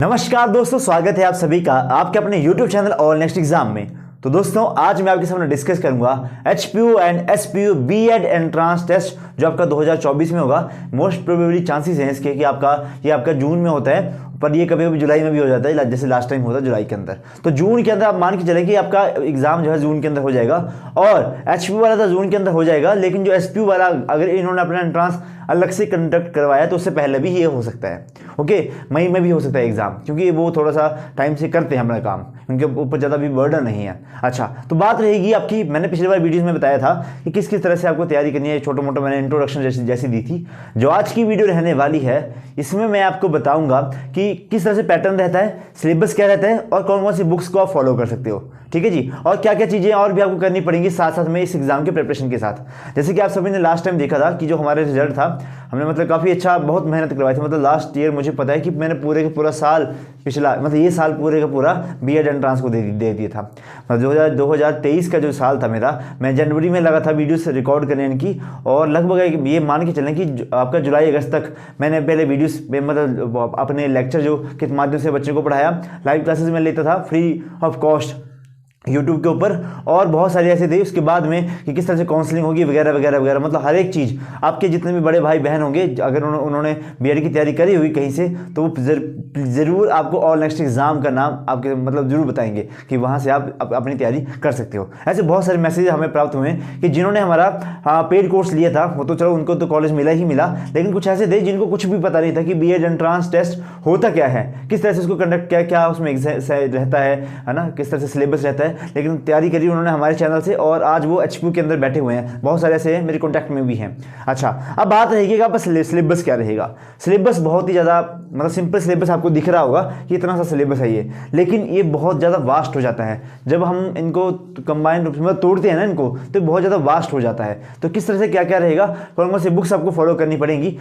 नमस्कार दोस्तों, स्वागत है आप सभी का आपके अपने YouTube channel all next exam में। तो दोस्तों आज मैं आपके सामने डिस्कस करूंगा HPU एंड SPU बीएड एंट्रांस टेस्ट जो आपका 2024 में होगा। मोस्ट प्रोबेबली चांसेस हैं इसके कि ये आपका जून में होता है, पर ये कभी कभी जुलाई में भी हो जाता है, जैसे लास्ट टाइम होता है जुलाई के अंदर। तो जून के अंदर आप मान के चलें कि आपका एग्जाम जो है जून के अंदर हो जाएगा। और HPU वाला तो जून के अंदर हो जाएगा, लेकिन जो SPU वाला अगर इन्होंने अपना एंट्रांस अलग से कंडक्ट करवाया तो उससे पहले भी ये हो सकता है। ओके, मई में भी हो सकता है एग्जाम, क्योंकि वो थोड़ा सा टाइम से करते हैं अपना काम, उनके ऊपर ज़्यादा भी बर्डन नहीं है। अच्छा, तो बात रहेगी आपकी, मैंने पिछली बार वीडियोस में बताया था कि किस किस तरह से आपको तैयारी करनी है, छोटा मोटा मैंने इंट्रोडक्शन जैसी दी थी। जो आज की वीडियो रहने वाली है इसमें मैं आपको बताऊंगा कि किस तरह से पैटर्न रहता है, सिलेबस क्या रहता है और कौन कौन सी बुक्स को आप फॉलो कर सकते हो। ठीक है जी, और क्या क्या चीज़ें और भी आपको करनी पड़ेंगी साथ साथ में इस एग्जाम के प्रिपरेशन के साथ। जैसे कि आप सभी ने लास्ट टाइम देखा था कि जो हमारे रिजल्ट था, हमने मतलब काफ़ी अच्छा बहुत मेहनत करवाई थी। मतलब लास्ट ईयर मुझे पता है कि मैंने पूरे का पूरा साल पिछला मतलब ये साल पूरे का पूरा बीएड एंट्रांस को दे दिया था। मतलब 2023 का जो साल था मेरा, मैं जनवरी में लगा था वीडियोस रिकॉर्ड करने की, और लगभग ये मान के चलें कि आपका जुलाई अगस्त तक मैंने पहले वीडियोस मतलब अपने लेक्चर जो के माध्यम से बच्चों को पढ़ाया, लाइव क्लासेस में लेता था फ्री ऑफ कॉस्ट यूट्यूब के ऊपर, और बहुत सारे ऐसे थे उसके बाद में कि किस तरह से काउंसलिंग होगी वगैरह वगैरह वगैरह। मतलब हर एक चीज़ आपके जितने भी बड़े भाई बहन होंगे, अगर उन्होंने बीएड की तैयारी करी हुई कहीं से, तो वो ज़रूर आपको ऑल नेक्स्ट एग्जाम का नाम आपके मतलब ज़रूर बताएंगे कि वहाँ से आप अपनी तैयारी कर सकते हो। ऐसे बहुत सारे मैसेज हमें प्राप्त हुए हैं कि जिन्होंने हमारा पेड कोर्स लिया था वो तो चलो उनको तो कॉलेज मिला ही मिला, लेकिन कुछ ऐसे थे जिनको कुछ भी पता नहीं था कि बीएड एंट्रांस टेस्ट होता क्या है, किस तरह से उसको कंडक्ट क्या उसमें रहता है ना, किस तरह से सिलेबस रहता है। लेकिन तैयारी करी उन्होंने हमारे चैनल से, और आज वो HPU के अंदर बैठे हुए हैं। बहुत सारे ऐसे मेरे कॉन्टैक्ट में भी हैं। अच्छा, अब बात रहेगी कि आपका सिलेबस क्या रहेगा। सिलेबस बहुत ही ज़्यादा मतलब सिंपल सिलेबस आपको दिख रहा होगा कि इतना सा सिलेबस है ये, लेकिन ये बहुत ज़्यादा वास्ट हो जाता है जब हम इनको कंबाइंड रूप में तोड़ते हैं ना इनको, तो बहुत ज़्यादा वास्ट हो जाता है। तो किस तरह से क्या क्या रहेगा, कौन कौन सी बुक्स आपको फॉलो करनी पड़ेंगी।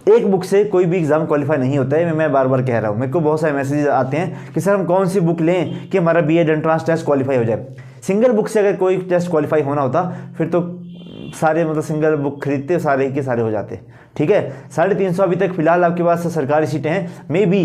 एक बुक से कोई भी एग्जाम क्वालिफाई नहीं होता है, मैं बार बार कह रहा हूँ। मेरे को बहुत सारे मैसेजेस आते हैं कि सर हम कौन सी बुक लें कि हमारा बीएड एंट्रांस टेस्ट क्वालिफाई हो जाए। सिंगल बुक से अगर कोई टेस्ट क्वालिफाई होना होता फिर तो सारे मतलब सिंगल बुक खरीदते सारे के सारे हो जाते। ठीक है, 350 अभी तक फिलहाल आपके पास सरकारी सीटें हैं। मे बी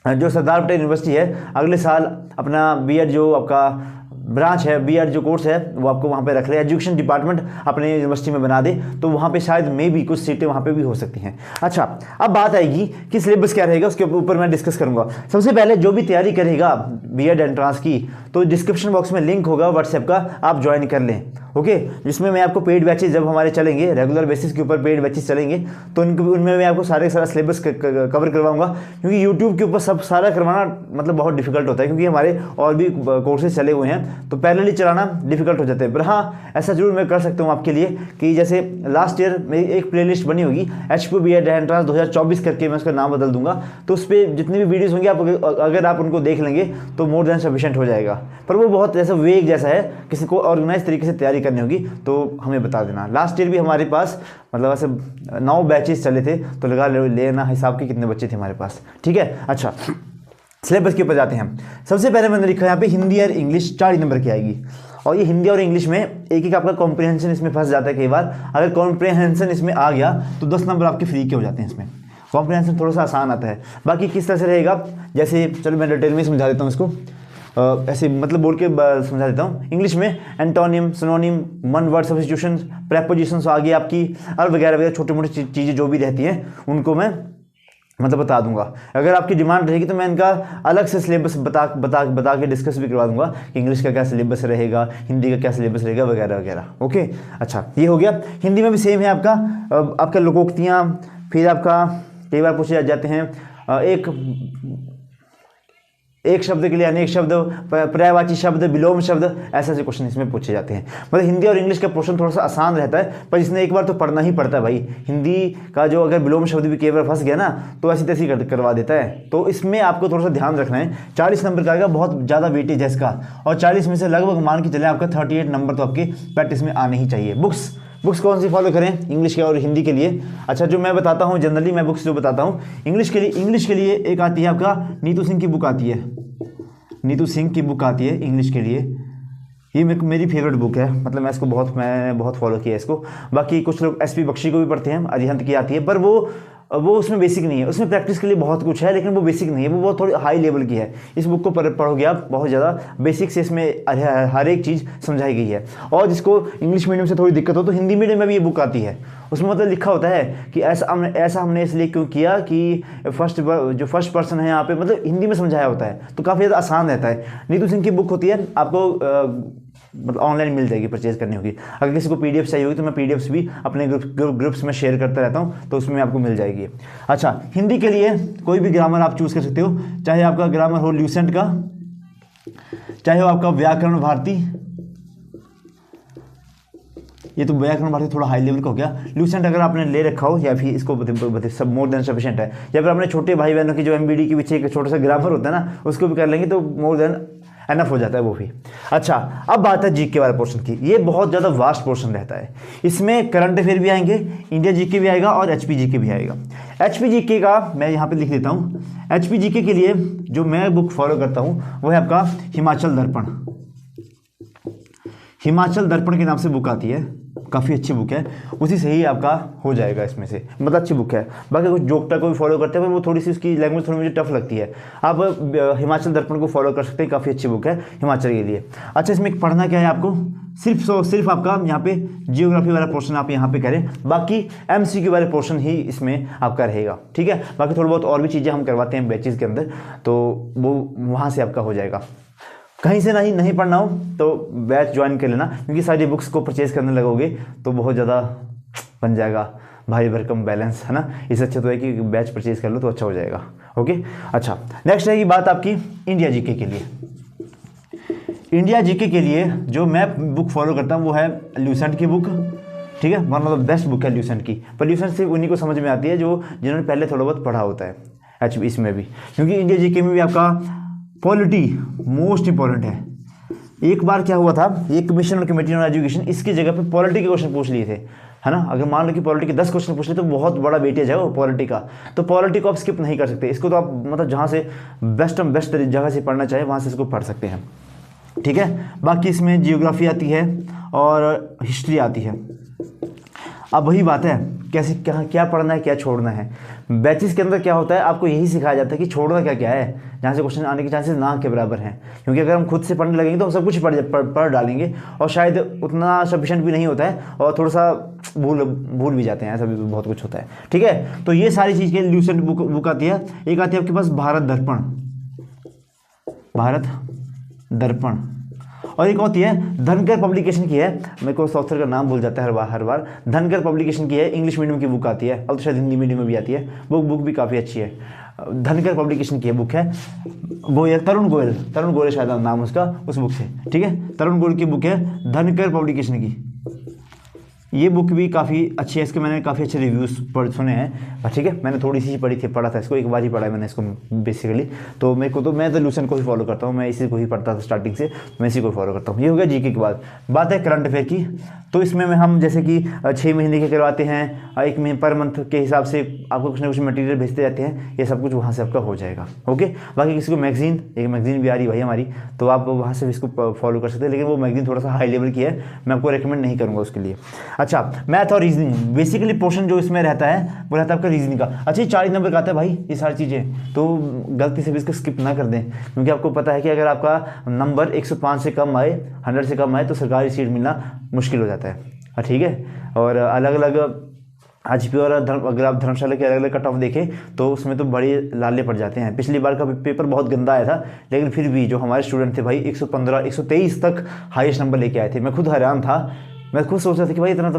जो सरदार पटेल यूनिवर्सिटी है अगले साल अपना बीएड जो आपका ब्रांच है, बीएड जो कोर्स है वो आपको वहाँ पे रख ले, एजुकेशन डिपार्टमेंट अपने यूनिवर्सिटी में बना दे, तो वहाँ पे शायद मे भी कुछ सीटें वहाँ पे भी हो सकती हैं। अच्छा, अब बात आएगी कि सिलेबस क्या रहेगा, उसके ऊपर मैं डिस्कस करूँगा। सबसे पहले जो भी तैयारी करेगा बीएड एंट्रांस की, तो डिस्क्रिप्शन बॉक्स में लिंक होगा व्हाट्सएप का, आप ज्वाइन कर लें। ओके, जिसमें मैं आपको पेड बैचेस जब हमारे चलेंगे रेगुलर बेसिस के ऊपर पेड बैचेस चलेंगे, तो उनमें मैं आपको सारा सिलेबस कवर करवाऊंगा, क्योंकि यूट्यूब के ऊपर सब सारा करवाना मतलब बहुत डिफिकल्ट होता है, क्योंकि हमारे और भी कोर्सेज चले हुए हैं, तो पैरेलली चलाना डिफिकल्ट हो जाता है। पर हाँ, ऐसा जरूर मैं कर सकता हूँ आपके लिए कि जैसे लास्ट ईयर मेरी एक प्लेलिस्ट बनी होगी HPU बीएड एंट्रांस 2024 करके, मैं उसका नाम बदल दूंगा, तो उस पर जितनी भी वीडियोस होंगी अगर आप उनको देख लेंगे तो मोर देन सफिशिएंट हो जाएगा। पर वो बहुत ऐसा वेग जैसा है, किसी को ऑर्गेनाइज तरीके से तैयारी करनी होगी तो हमें बता देना। लास्ट ईयर भी हमारे पास मतलब ऐसे 9 बैचेस चले थे, तो लगा लेना हिसाब के कितने बच्चे थे हमारे पास। ठीक है, अच्छा सिलेबस के ऊपर जाते हैं। सबसे पहले मैंने लिखा है यहाँ पे हिंदी और इंग्लिश 40 नंबर की आएगी, और ये हिंदी और इंग्लिश में एक आपका कॉम्प्रिहेंशन इसमें फंस जाता है कई बार। अगर कॉम्प्रिहेंशन इसमें आ गया तो 10 नंबर आपके फ्री के हो जाते हैं। इसमें कॉम्प्रिहेंशन थोड़ा सा आसान आता है। बाकी किस तरह से रहेगा, जैसे चलो मैं डिटेल में समझा देता हूँ इसको, ऐसे मतलब बोल के समझा देता हूँ। इंग्लिश में antonym, synonym, one word substitution, prepositions आ गई आपकी, और वगैरह वगैरह छोटी मोटी चीज़ें जो भी रहती हैं उनको मैं मतलब बता दूंगा। अगर आपकी डिमांड रहेगी तो मैं इनका अलग से सिलेबस बता के डिस्कस भी करवा दूंगा कि इंग्लिश का क्या सिलेबस रहेगा, हिंदी का क्या सिलेबस रहेगा वगैरह वगैरह। ओके, अच्छा ये हो गया। हिंदी में भी सेम है आपका लोकोक्तियाँ, फिर आपका कई बार पूछे जाते हैं एक शब्द के लिए अनेक शब्द, पर्यायवाची शब्द, विलोम शब्द, ऐसे क्वेश्चन इसमें पूछे जाते हैं। मतलब हिंदी और इंग्लिश का पोर्शन थोड़ा सा आसान रहता है, पर इसने एक बार तो पढ़ना ही पड़ता है भाई। हिंदी का जो अगर विलोम शब्द भी कई बार फंस गया ना तो ऐसी तैसी करवा देता है, तो इसमें आपको थोड़ा सा ध्यान रखना है। 40 नंबर का आएगा, बहुत ज़्यादा वेटेज है इसका, और 40 में से लगभग मान के चले आपका 38 नंबर तो आपके प्रैक्टिस में आने ही चाहिए। बुक्स कौन सी फॉलो करें इंग्लिश के और हिंदी के लिए। अच्छा, जो मैं बताता हूँ जनरली मैं बुक्स जो बताता हूँ इंग्लिश के लिए एक आती है आपका नीतू सिंह की बुक आती है, नीतू सिंह की बुक आती है इंग्लिश के लिए। ये मेरी फेवरेट बुक है, मतलब मैंने बहुत फॉलो किया है इसको। बाकी कुछ लोग SP बख्शी को भी पढ़ते हैं, अरिहंत की आती है, पर वो वो उसमें बेसिक नहीं है, उसमें प्रैक्टिस के लिए बहुत कुछ है, लेकिन वो बेसिक नहीं है, वो बहुत थोड़ी हाई लेवल की है। इस बुक को पढ़ोगे आप, बहुत ज़्यादा बेसिक से इसमें हर एक चीज़ समझाई गई है। और जिसको इंग्लिश मीडियम से थोड़ी दिक्कत हो तो हिंदी मीडियम में भी ये बुक आती है, उसमें मतलब लिखा होता है कि ऐसा हमने इसलिए क्यों किया कि जो फर्स्ट पर्सन है यहाँ पे, मतलब हिंदी में समझाया होता है, तो काफ़ी ज़्यादा आसान रहता है। नीतू सिंह की बुक होती है, आपको मतलब ऑनलाइन मिल जाएगी, परचेज करनी होगी। अगर किसी को पीडीएफ चाहिए होगी तो मैं पीडीएफ्स भी अपने ग्रुप्स में शेयर करता रहता हूँ, तो उसमें आपको मिल जाएगी। अच्छा, हिंदी के लिए कोई भी ग्रामर आप चूज़ कर सकते हो, चाहे आपका ग्रामर हो ल्यूसेंट का, चाहे हो आपका व्याकरण भारती, ये तो व्याकरण भारती थोड़ा हाई लेवल का हो गया। ल्यूसेंट अगर आपने ले रखा हो या फिर इसको सब मोर देन सफिशिएंट है, या फिर अपने छोटे भाई बहनों की जो एमबीडी के पीछे एक छोटा सा ग्रामर होता है ना, उसको भी कर लेंगे तो मोर देन एनफ हो जाता है वो भी। अच्छा, अब बात है जीके वाले पोर्शन की। ये बहुत ज़्यादा वास्ट पोर्शन रहता है, इसमें करंट अफेयर भी आएंगे, इंडिया जीके भी आएगा और एचपी जीके भी आएगा। एचपी जीके का मैं यहाँ पे लिख देता हूँ। एचपी जीके के लिए जो मैं बुक फॉलो करता हूँ वो है आपका हिमाचल दर्पण। हिमाचल दर्पण के नाम से बुक आती है, काफ़ी अच्छी बुक है, उसी से ही आपका हो जाएगा इसमें से, मतलब अच्छी बुक है। बाकी कुछ जोगटा को भी फॉलो करते हैं, वो थोड़ी सी उसकी लैंग्वेज थोड़ी मुझे टफ लगती है। आप हिमाचल दर्पण को फॉलो कर सकते हैं, काफ़ी अच्छी बुक है हिमाचल के लिए। अच्छा, इसमें पढ़ना क्या है आपको, सिर्फ आपका यहाँ पे जियोग्राफी वाला पोर्शन आप यहाँ पे करें, बाकी एमसीक्यू वाले पोर्शन ही इसमें आपका रहेगा, ठीक है। बाकी थोड़ी बहुत और भी चीज़ें हम करवाते हैं बैचेज़ के अंदर, तो वो वहाँ से आपका हो जाएगा। कहीं से नहीं पढ़ना हो तो बैच ज्वाइन कर लेना, क्योंकि सारी बुक्स को परचेज करने लगोगे तो बहुत ज़्यादा बन जाएगा भारी भरकम बैलेंस, है ना। इससे अच्छा तो है कि बैच परचेज कर लो तो अच्छा हो जाएगा। ओके, अच्छा, नेक्स्ट रहेगी बात आपकी इंडिया जीके के लिए। इंडिया जीके के लिए जो मैं बुक फॉलो करता हूँ वो है ल्यूसेंट की बुक, ठीक है। One of the best book है ल्यूसेंट की, पर ल्यूसेंट सिर्फ उन्हीं को समझ में आती है जिन्होंने पहले थोड़ा बहुत पढ़ा होता है इसमें भी, क्योंकि इंडिया जीके में भी आपका पॉलिटी मोस्ट इंपॉर्टेंट है। एक बार क्या हुआ था, ये कमीशन और कमेटी ऑन एजुकेशन इसकी जगह पे पॉलिटी के क्वेश्चन पूछ लिए थे, है ना। अगर मान लो कि पॉलिटी के 10 क्वेश्चन पूछ लिए तो बहुत बड़ा वेटेज है वो पॉलिटी का, तो पॉलिटी को आप स्किप नहीं कर सकते। इसको तो आप मतलब जहाँ से बेस्ट जगह से पढ़ना चाहे वहाँ से इसको पढ़ सकते हैं, ठीक है। बाकी इसमें जियोग्राफी आती है और हिस्ट्री आती है। अब वही बात है, कैसे क्या पढ़ना है, क्या छोड़ना है। बैचेस के अंदर क्या होता है, आपको यही सिखाया जाता है कि छोड़ना क्या है, जहाँ से क्वेश्चन आने के चांसेस ना के बराबर हैं। क्योंकि अगर हम खुद से पढ़ने लगेंगे तो हम सब कुछ पढ़ डालेंगे और शायद उतना सफिशिएंट भी नहीं होता है और थोड़ा सा भूल भी जाते हैं, ऐसा भी बहुत कुछ होता है, ठीक है। तो ये सारी चीज़ के ल्यूसेंट बुक आती है। एक आती है आपके पास भारत दर्पण, और एक होती है धनकर पब्लिकेशन की है, मेरे को ऑथर का नाम भूल जाता है हर बार। धनकर पब्लिकेशन की है, इंग्लिश मीडियम की बुक आती है, अब तो शायद हिंदी मीडियम में भी आती है। बुक भी काफ़ी अच्छी है, धनकर पब्लिकेशन की बुक है। तरुण गोयल शायद नाम उसका, उस बुक से, ठीक है। तरुण गोयल की बुक है धनकर पब्लिकेशन की, ये बुक भी काफ़ी अच्छी है। इसके मैंने काफ़ी अच्छे रिव्यूज़ सुने हैं, ठीक है। मैंने थोड़ी सी पढ़ा था इसको, एक बार ही पढ़ा है मैंने इसको बेसिकली। तो मैं तो ल्यूसेंट को ही फॉलो करता हूँ, मैं इसी को ही पढ़ता था स्टार्टिंग से, मैं इसी को फॉलो करता हूँ। ये हो गया जीके की बात है करंट अफेयर की। तो इसमें हम जैसे कि 6 महीने के करवाते हैं, 1 महीने पर मंथ के हिसाब से आपको कुछ ना कुछ मटेरियल भेजते जाते हैं, ये सब कुछ वहाँ से आपका हो जाएगा। ओके, बाकी किसी को एक मैगजीन भी आ रही है भाई हमारी, तो आप वहाँ से इसको फॉलो कर सकते हैं, लेकिन वो मैगजीन थोड़ा सा हाई लेवल की है, मैं आपको रिकमेंड नहीं करूँगा उसके लिए। अच्छा, मैथ और रीजनिंग, बेसिकली पोर्शन जो इसमें रहता है वो रहता है आपका रीजनिंग का। अच्छा, ये 40 नंबर का आता है भाई, ये सारी चीज़ें, तो गलती से भी इसको स्किप ना कर दें, क्योंकि आपको पता है कि अगर आपका नंबर 105 से कम आए, 100 से कम आए, तो सरकारी सीट मिलना मुश्किल हो जाता है, ठीक है। और अलग अलग एचपी और अगर आप धर्मशाला के अलग अलग कट ऑफ देखें तो उसमें तो बड़े लाले पड़ जाते हैं। पिछली बार का पेपर बहुत गंदा आया था, लेकिन फिर भी जो हमारे स्टूडेंट थे भाई 115 123 तक हाईएस्ट नंबर लेके आए थे। मैं खुद हैरान था, मैं खुद सोच रहा था कि भाई इतना तो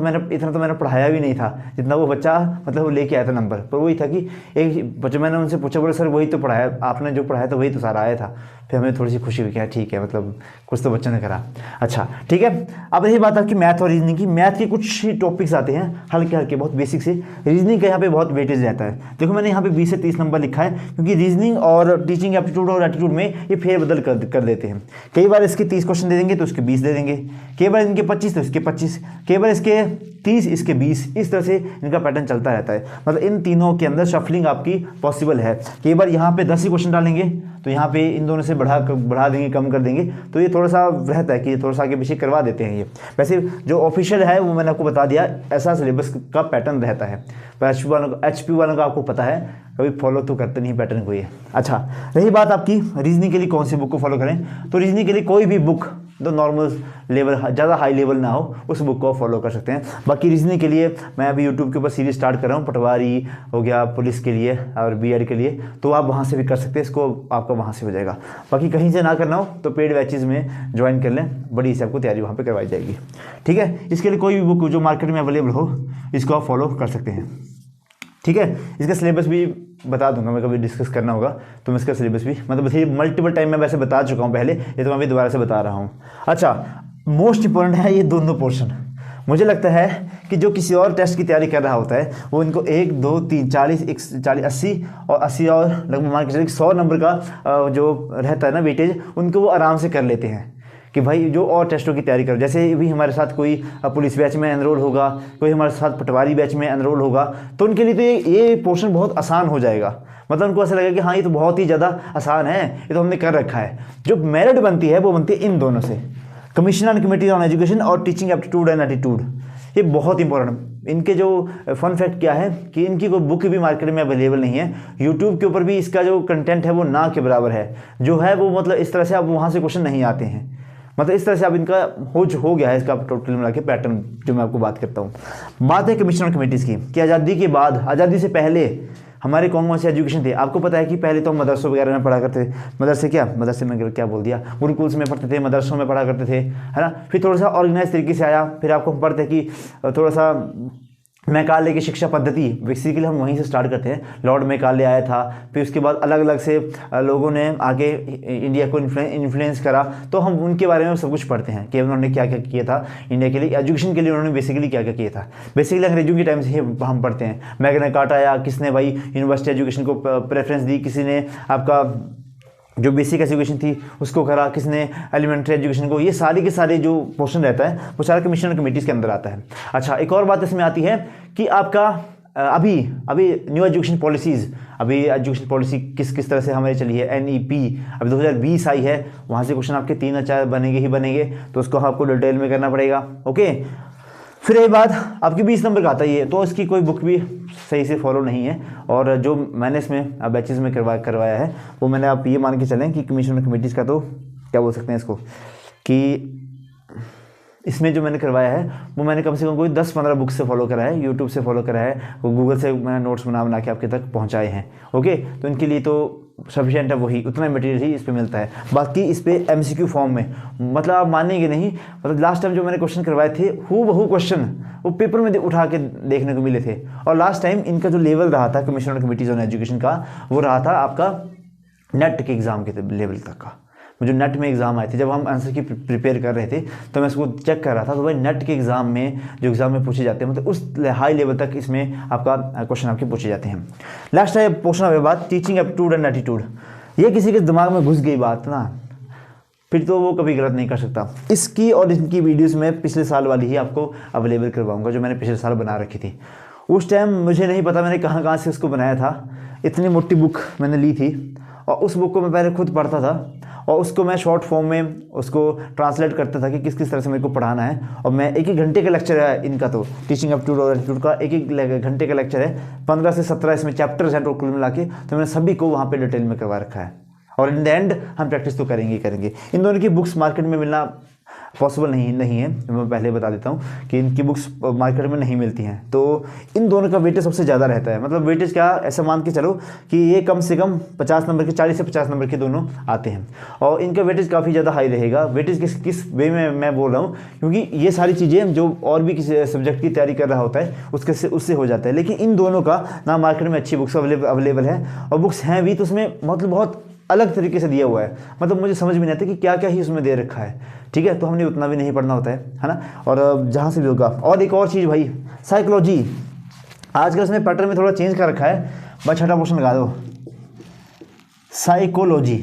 मैंने पढ़ाया भी नहीं था जितना वो बच्चा मतलब वो लेके आया था नंबर। पर वही था कि एक बच्चा, मैंने उनसे पूछा, बोले सर वही तो पढ़ाया आपने, जो पढ़ाया था वही तो सारा आया था। फिर हमें थोड़ी सी खुशी हुई, क्या ठीक है, मतलब कुछ तो बच्चों ने करा। अच्छा, ठीक है। अब रही बात आपकी मैथ और रीजनिंग की। मैथ के कुछ ही टॉपिक्स आते हैं हल्के बहुत बेसिक से, रीजनिंग का यहाँ पे बहुत वेटेज रहता है। देखो मैंने यहाँ पे 20 से 30 नंबर लिखा है, क्योंकि रीजनिंग और टीचिंग एप्टीट्यूड और एटीट्यूड में ये फेरबदल कर देते हैं। कई बार इसके 30 क्वेश्चन दे देंगे तो उसके 20 दे देंगे, कई बार इनके 25 तो इसके 25, कई बार इसके 30 इसके 20, इस तरह से इनका पैटर्न चलता रहता है। मतलब इन तीनों के अंदर शफलिंग आपकी पॉसिबल है। कई बार यहाँ पे 10 ही क्वेश्चन डालेंगे तो यहाँ पे इन दोनों से बढ़ा देंगे, कम कर देंगे, तो ये थोड़ा सा रहता है कि थोड़ा सा आगे पीछे करवा देते हैं ये। वैसे जो ऑफिशियल है वो मैंने आपको बता दिया, ऐसा सिलेबस का पैटर्न रहता है। पर HP वालों का आपको पता है कभी फॉलो तो करते नहीं पैटर्न को ये। अच्छा, रही बात आपकी रीजनिंग के लिए कौन सी बुक को फॉलो करें, तो रीजनिंग के लिए कोई भी बुक जो नॉर्मल लेवल, ज़्यादा हाई लेवल ना हो, उस बुक को फॉलो कर सकते हैं। बाकी रीजनिंग के लिए मैं अभी यूट्यूब के ऊपर सीरीज स्टार्ट कर रहा हूँ, पटवारी हो गया, पुलिस के लिए और BEd के लिए, तो आप वहाँ से भी कर सकते हैं, इसको आपका वहाँ से हो जाएगा। बाकी कहीं से ना करना हो तो पेड बैचेज में ज्वाइन कर लें, बड़ी से आपको तैयारी वहाँ पर करवाई जाएगी। ठीक है, इसके लिए कोई भी बुक जो मार्केट में अवेलेबल हो, इसको आप फॉलो कर सकते हैं। ठीक है, इसका सिलेबस भी बता दूंगा मैं, कभी डिस्कस करना होगा तो मैं इसका सिलेबस भी, मतलब ये मल्टीपल टाइम मैं वैसे बता चुका हूँ पहले, ये तो मैं अभी दोबारा से बता रहा हूँ। अच्छा, मोस्ट इंपॉर्टेंट है ये दोनों पोर्शन। मुझे लगता है कि जो किसी और टेस्ट की तैयारी कर रहा होता है वो इनको 1 2 3 40 80 और 80 और लगभग मान के चलिए 100 नंबर का जो रहता है ना वेटेज, उनको वो आराम से कर लेते हैं कि भाई जो और टेस्टों की तैयारी करो। जैसे भी हमारे साथ कोई पुलिस बैच में एनरोल होगा, कोई हमारे साथ पटवारी बैच में एनरोल होगा, तो उनके लिए तो ये पोर्शन बहुत आसान हो जाएगा। मतलब उनको ऐसा लगेगा कि हाँ ये तो बहुत ही ज़्यादा आसान है, ये तो हमने कर रखा है। जो मेरिट बनती है वो बनती है इन दोनों से, commission and committee on education और टीचिंग एप्टीट्यूड एंड एटीट्यूड। ये बहुत इंपॉर्टेंट। इनके जो फन फैक्ट क्या है कि इनकी कोई बुक भी मार्केट में अवेलेबल नहीं है, यूट्यूब के ऊपर भी इसका जो कंटेंट है वो ना के बराबर है, जो है वो मतलब इस तरह से अब वहाँ से क्वेश्चन नहीं आते हैं। मतलब इस तरह से अब इनका हो गया है इसका टोटल मिला के पैटर्न जो मैं आपको बात करता हूँ। बात है कमीशन और कमेटीज़ की कि आज़ादी के बाद, आज़ादी से पहले हमारे कौन से एजुकेशन थे। आपको पता है कि पहले तो हम मदरसों वगैरह में पढ़ा करते थे, मदरसे में क्या बोल दिया, गुरुकुल्स में पढ़ते थे, मदरसों में पढ़ा करते थे, है ना। फिर थोड़ा सा ऑर्गेनाइज तरीके से आया, फिर आपको हम पढ़ते कि थोड़ा सा मैकाले की शिक्षा पद्धति, बेसिकली हम वहीं से स्टार्ट करते हैं। लॉर्ड मैकाले आया था, फिर उसके बाद अलग अलग से लोगों ने आगे इंडिया को इन्फ्लुएंस करा, तो हम उनके बारे में सब कुछ पढ़ते हैं कि उन्होंने क्या क्या किया था इंडिया के लिए, एजुकेशन के लिए उन्होंने बेसिकली क्या क्या किया था। बेसिकली अंग्रेजों के टाइम से ही हम पढ़ते हैं। मैग्ना कार्टा आया, किसने भाई यूनिवर्सिटी एजुकेशन को प्रेफरेंस दी, किसी ने आपका जो बेसिक एजुकेशन थी उसको करा, किसने एलिमेंट्री एजुकेशन को, ये सारी के सारे जो पोर्शन रहता है वो सारा कमीशन और कमेटीज़ के अंदर आता है। अच्छा, एक और बात इसमें आती है कि आपका अभी न्यू एजुकेशन पॉलिसीज़, अभी एजुकेशन पॉलिसी किस तरह से हमारी चली है, NEP अभी 2020 आई है, वहाँ से क्वेश्चन आपके 3 या 4 बनेंगे ही बनेंगे, तो उसको आपको डिटेल में करना पड़ेगा। ओके, फिर ये बात आपकी 20 नंबर का आता है ये, तो इसकी कोई बुक भी सही से फॉलो नहीं है। और जो मैंने इसमें बैचेज़ में करवाया है वो मैंने, आप ये मान के चलें कि कमीशन और कमेटीज़ का, तो क्या बोल सकते हैं इसको, कि इसमें जो मैंने करवाया है वो मैंने कम से कम कोई 10-15 बुक से फॉलो करा है, यूट्यूब से फॉलो करा है, वो गूगल से मैंने नोट्स बना के आपके तक पहुँचाए हैं। ओके, तो इनके लिए तो सफिशिएंट है, वही उतना मटेरियल ही इस पे मिलता है। बाकी इस पे MCQ फॉर्म में, मतलब आप मानेंगे नहीं, मतलब लास्ट टाइम जो मैंने क्वेश्चन करवाए थे हूबहू क्वेश्चन वो पेपर में उठा के देखने को मिले थे। और लास्ट टाइम इनका जो लेवल रहा था कमीशन और कमेटीज ऑन एजुकेशन का, वो रहा था आपका नेट के एग्ज़ाम के लेवल तक का। जो नेट में एग्ज़ाम आए थे, जब हम आंसर की प्रिपेयर कर रहे थे तो मैं उसको चेक कर रहा था, तो भाई नेट के एग्ज़ाम में जो एग्ज़ाम में पूछे जाते हैं, मतलब उस हाई लेवल तक इसमें आपका क्वेश्चन आपके पूछे जाते हैं। लास्ट है पोर्शन ऑफ बात टीचिंग एप्टीट्यूड एंड एटीट्यूड। ये किसी के दिमाग में घुस गई बात ना, फिर तो वो कभी गलत नहीं कर सकता। इसकी और इनकी वीडियोज़ में पिछले साल वाली ही आपको अवेलेबल करवाऊँगा, जो मैंने पिछले साल बना रखी थी। उस टाइम मुझे नहीं पता मैंने कहाँ से उसको बनाया था, इतनी मोटी बुक मैंने ली थी और उस बुक को मैं पहले खुद पढ़ता था और उसको मैं शॉर्ट फॉर्म में उसको ट्रांसलेट करता था कि किस तरह से मेरे को पढ़ाना है। और मैं 1-1 घंटे का लेक्चर है इनका, तो टीचिंग एप्टीट्यूड और एटीट्यूड का 1-1 घंटे का लेक्चर है, 15 से 17 इसमें चैप्टर्स हैं टोटल मिला के, तो मैंने सभी को वहाँ पे डिटेल में करवा रखा है। और इन द एंड हम प्रैक्टिस तो करेंगे ही करेंगे। इन दोनों की बुक्स मार्केट में मिलना पॉसिबल नहीं है, मैं पहले बता देता हूँ कि इनकी बुक्स मार्केट में नहीं मिलती हैं। तो इन दोनों का वेटेज सबसे ज़्यादा रहता है, मतलब वेटेज क्या, ऐसा मान के चलो कि ये कम से कम 50 नंबर के, 40 से 50 नंबर के दोनों आते हैं और इनका वेटेज काफ़ी ज़्यादा हाई रहेगा। वेटेज किस वे में मैं बोल रहा हूँ, क्योंकि ये सारी चीज़ें जो और भी किसी सब्जेक्ट की तैयारी कर रहा होता है उससे हो जाता है, लेकिन इन दोनों का ना मार्केट में अच्छी बुक्स अवेलेबल है, और बुक्स हैं भी तो उसमें मतलब बहुत अलग तरीके से दिया हुआ है, मतलब मुझे समझ में नहीं आता कि क्या क्या ही उसमें दे रखा है। ठीक है, तो हमने उतना भी नहीं पढ़ना होता है ना, और जहाँ से भी होगा। और एक और चीज़ भाई, साइकोलॉजी, आजकल इसमें पैटर्न में थोड़ा चेंज कर रखा है, बस छठा क्वेश्चन लगा दो, साइकोलॉजी।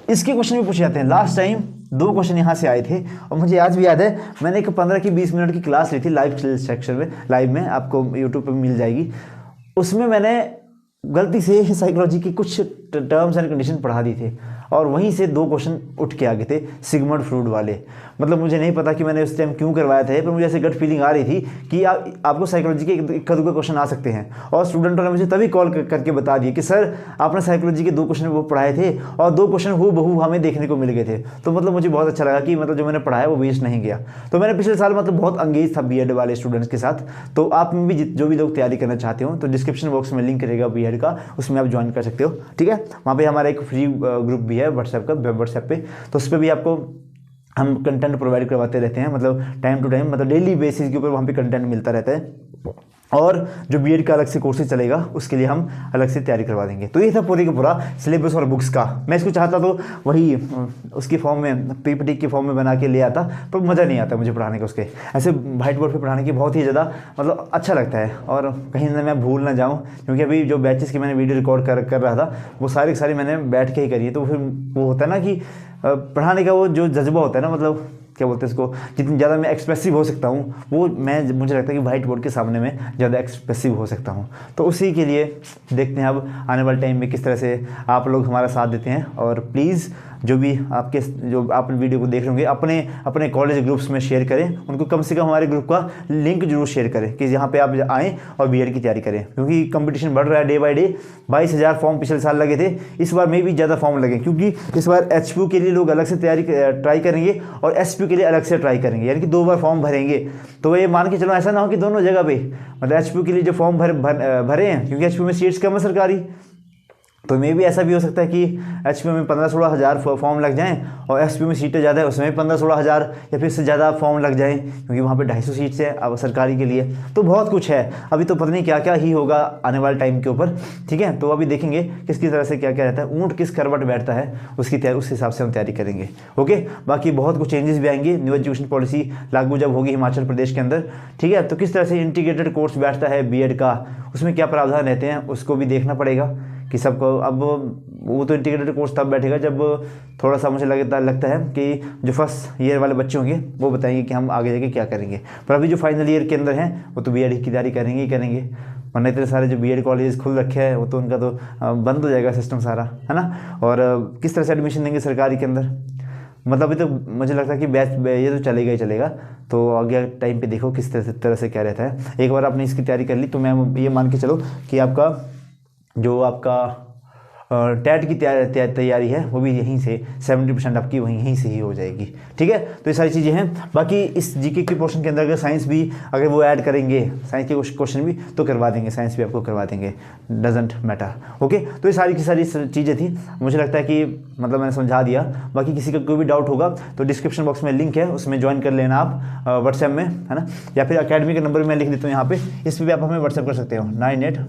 इसके क्वेश्चन भी पूछे जाते हैं। लास्ट टाइम 2 क्वेश्चन यहाँ से आए थे और मुझे आज भी याद है, मैंने एक 15 की 20 मिनट की क्लास ली थी लाइव सेक्शन में, लाइव में आपको यूट्यूब पर मिल जाएगी। उसमें मैंने गलती से साइकोलॉजी के कुछ टर्म्स एंड कंडीशन पढ़ा दी थे और वहीं से 2 क्वेश्चन उठ के आ गए थे सिगमंड फ्रूड वाले। मतलब मुझे नहीं पता कि मैंने उस टाइम क्यों करवाया था, पर मुझे ऐसे गट फीलिंग आ रही थी कि आपको साइकोलॉजी के इक्का दुक्का क्वेश्चन आ सकते हैं। और स्टूडेंटों ने मुझे तभी कॉल करके बता दिए कि सर आपने साइकोलॉजी के 2 क्वेश्चन वो पढ़ाए थे और 2 क्वेश्चन हूबहू हमें देखने को मिल गए थे। तो मतलब मुझे बहुत अच्छा लगा कि मतलब जो मैंने पढ़ाया वो वेस्ट नहीं गया। तो मैंने पिछले साल मतलब बहुत अंगेज था बीएड वाले स्टूडेंट्स के साथ। तो आप में भी जो भी लोग तैयारी करना चाहते हो तो डिस्क्रिप्शन बॉक्स में लिंक रहेगा बीएड का, उसमें आप ज्वाइन कर सकते हो। ठीक है, वहाँ पे हमारा एक फ्री ग्रुप भी है व्हाट्सएप पे, तो उस पर भी आपको हम कंटेंट प्रोवाइड करवाते रहते हैं, मतलब टाइम टू टाइम, मतलब डेली बेसिस के ऊपर वहाँ पे कंटेंट मिलता रहता है। और जो बीएड का अलग से कोर्सेज चलेगा उसके लिए हम अलग से तैयारी करवा देंगे। तो ये था पूरी का पूरा सिलेबस और बुक्स का। मैं इसको चाहता तो वही उसकी फॉर्म में पीपीटी की फॉर्म में बना के ले आता, पर मज़ा नहीं आता मुझे पढ़ाने का। उसके ऐसे व्हाइट बोर्ड पे पढ़ाने की बहुत ही ज़्यादा मतलब अच्छा लगता है, और कहीं ना मैं भूल ना जाऊँ, क्योंकि अभी जो बैचेस की मैंने वीडियो रिकॉर्ड कर रहा था वो सारी की सारी मैंने बैठ के ही करी है। तो फिर वो होता है ना कि पढ़ाने का वो जो जज्बा होता है ना, मतलब क्या बोलते हैं इसको, जितनी ज़्यादा मैं एक्सप्रेसिव हो सकता हूँ वो मुझे लगता है कि वाइट बोर्ड के सामने मैं ज़्यादा एक्सप्रेसिव हो सकता हूँ। तो उसी के लिए देखते हैं अब आने वाले टाइम में किस तरह से आप लोग हमारा साथ देते हैं। और प्लीज़ जो आप वीडियो को देख रहे होंगे अपने कॉलेज ग्रुप्स में शेयर करें, उनको कम से कम हमारे ग्रुप का लिंक जरूर शेयर करें कि यहाँ पे आप आएँ और बीएड की तैयारी करें, क्योंकि कंपटीशन बढ़ रहा है डे बाय डे। 22,000 फॉर्म पिछले साल लगे थे, इस बार में भी ज़्यादा फॉर्म लगे, क्योंकि इस बार एचपीयू के लिए लोग अलग से ट्राई करेंगे और एसपीयू के लिए अलग से ट्राई करेंगे, यानी कि 2 बार फॉर्म भरेंगे। तो ये मान के चलो ऐसा ना हो कि दोनों जगह पे, मतलब एचपीयू के लिए जो फॉर्म भरे हैं, क्योंकि एचपीयू में सीट्स कम है सरकारी, तो मे भी ऐसा भी हो सकता है कि एचपीयू में 15-16 हज़ार फॉर्म लग जाएं और एसपीयू में सीटें ज़्यादा है उसमें 15-16 हज़ार या फिर इससे ज़्यादा फॉर्म लग जाएं, क्योंकि वहाँ पे 250 सीट्स है अब सरकारी के लिए। तो बहुत कुछ है, अभी तो पता नहीं क्या क्या ही होगा आने वाले टाइम के ऊपर। ठीक है, तो अभी देखेंगे किसकी तरह से क्या क्या रहता है, ऊँट किस करवट बैठता है उसकी तैयारी, उस हिसाब से हम तैयारी करेंगे। ओके, बाकी बहुत कुछ चेंजेस भी आएंगे, न्यू एजुकेशन पॉलिसी लागू जब होगी हिमाचल प्रदेश के अंदर। ठीक है, तो किस तरह से इंटीग्रेटेड कोर्स बैठता है बीएड का, उसमें क्या प्रावधान रहते हैं उसको भी देखना पड़ेगा कि सबको। अब वो तो इंटीग्रेटेड कोर्स तब बैठेगा जब थोड़ा सा मुझे लगता है कि जो फर्स्ट ईयर वाले बच्चे होंगे वो बताएंगे कि हम आगे जाके क्या करेंगे। पर अभी जो फाइनल ईयर के अंदर हैं वो तो बीएड की तैयारी करेंगे ही करेंगे, वरना इतने सारे जो बीएड कॉलेज खुल रखे हैं वो तो उनका तो बंद हो जाएगा सिस्टम सारा, है ना। और किस तरह से एडमिशन देंगे सरकारी के अंदर, मतलब अभी तो मुझे लगता है कि बैच ये तो चलेगा ही चलेगा। तो आगे टाइम पे देखो किस तरह से क्या रहता है। एक बार आपने इसकी तैयारी कर ली तो मैं ये मान के चलो कि आपका टेट की तैयारी है वो भी यहीं से 70% आपकी यहीं से ही हो जाएगी। ठीक है, तो ये सारी चीज़ें हैं। बाकी इस जीके के पोर्शन के अंदर अगर साइंस भी अगर वो ऐड करेंगे, साइंस के क्वेश्चन भी तो करवा देंगे, साइंस भी आपको करवा देंगे, डजेंट मैटर। ओके, तो ये सारी की सारी चीज़ें थी, मुझे लगता है कि मतलब मैंने समझा दिया। बाकी किसी का कोई भी डाउट होगा तो डिस्क्रिप्शन बॉक्स में लिंक है, उसमें ज्वाइन कर लेना आप व्हाट्सएप में, है ना, या फिर अकेडमी का नंबर मैं लिख देता हूँ यहाँ पे, इस पर भी आप हमें व्हाट्सएप कर सकते हो 9892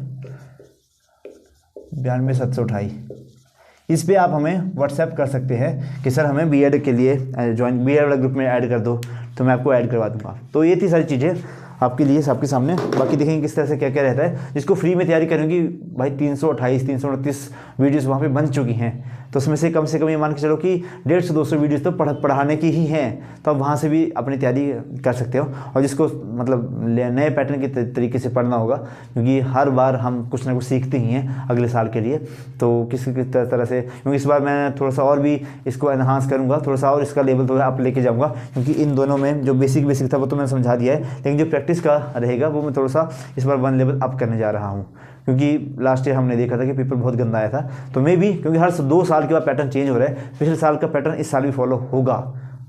इस पे आप हमें व्हाट्सएप कर सकते हैं कि सर हमें बीएड के लिए बीएड वाला ग्रुप में ऐड कर दो, तो मैं आपको ऐड करवा दूँगा। तो ये थी सारी चीज़ें आपके लिए, सबके सामने। बाकी देखेंगे किस तरह से क्या क्या रहता है। जिसको फ्री में तैयारी करेंगी भाई 329 वीडियोस वहाँ पे बन चुकी हैं, तो उसमें से कम ये मान के चलो कि 150-200 वीडियोस तो पढ़ाने की ही हैं, तो आप वहाँ से भी अपनी तैयारी कर सकते हो। और जिसको मतलब नए पैटर्न के तरीके से पढ़ना होगा, क्योंकि हर बार हम कुछ ना कुछ सीखते ही हैं अगले साल के लिए, तो किस तरह से, क्योंकि इस बार मैं थोड़ा सा और भी इसको एनहांस करूँगा, थोड़ा सा और इसका लेवल थोड़ा आप लेके जाऊँगा, क्योंकि इन दोनों में जो बेसिक था वो तो मैंने समझा दिया है, लेकिन जो प्रैक्टिस का रहेगा वो मैं थोड़ा सा इस बार 1 लेवल अप करने जा रहा हूँ। क्योंकि लास्ट ईयर हमने देखा था कि पेपर बहुत गंदा आया था, तो मे भी क्योंकि हर 2 साल के बाद पैटर्न चेंज हो रहा है, पिछले साल का पैटर्न इस साल भी फॉलो होगा।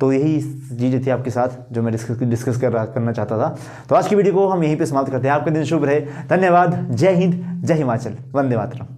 तो यही चीज़ें थी आपके साथ जो मैं डिस्कस करना चाहता था। तो आज की वीडियो को हम यहीं पे समाप्त करते हैं। आपका दिन शुभ रहे, धन्यवाद, जय हिंद, जय हिमाचल, वंदे मातरम।